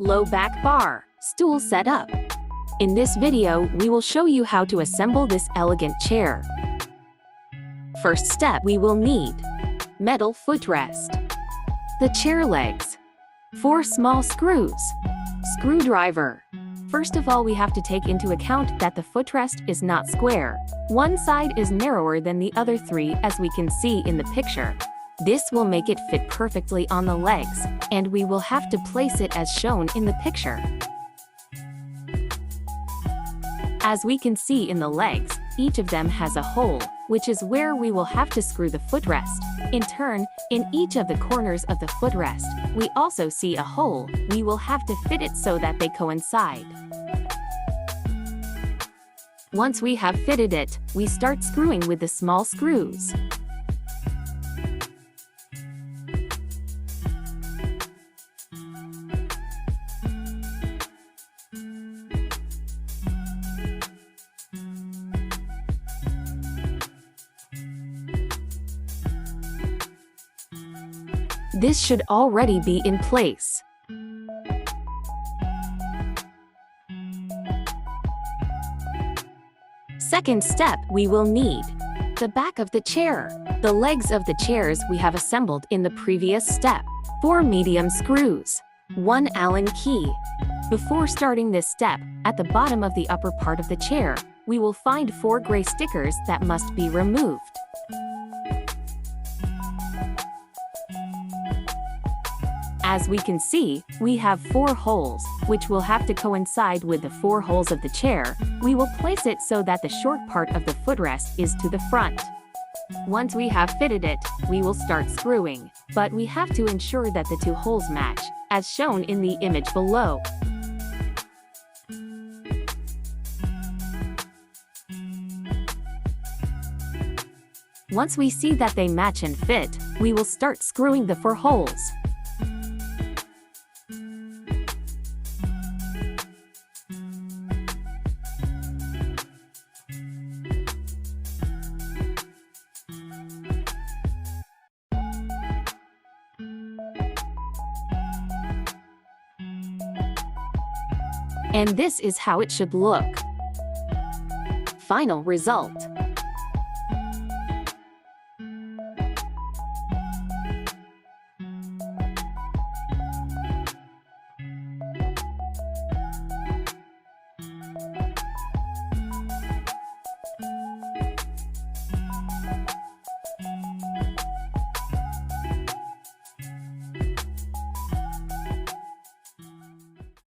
Low back bar stool setup. In this video, we will show you how to assemble this elegant chair. First step, we will need metal footrest, the chair legs, 4 small screws, screwdriver. First of all, we have to take into account that the footrest is not square. One side is narrower than the other 3, as we can see in the picture. This will make it fit perfectly on the legs, and we will have to place it as shown in the picture. As we can see in the legs, each of them has a hole, which is where we will have to screw the footrest. In turn, in each of the corners of the footrest, we also see a hole. We will have to fit it so that they coincide. Once we have fitted it, we start screwing with the small screws. This should already be in place. Second step, we will need the back of the chair. The legs of the chairs we have assembled in the previous step. 4 medium screws, 1 Allen key. Before starting this step, at the bottom of the upper part of the chair, we will find 4 gray stickers that must be removed. As we can see, we have 4 holes, which will have to coincide with the 4 holes of the chair. We will place it so that the short part of the footrest is to the front. Once we have fitted it, we will start screwing, but we have to ensure that the 2 holes match, as shown in the image below. Once we see that they match and fit, we will start screwing the 4 holes. And this is how it should look. Final result.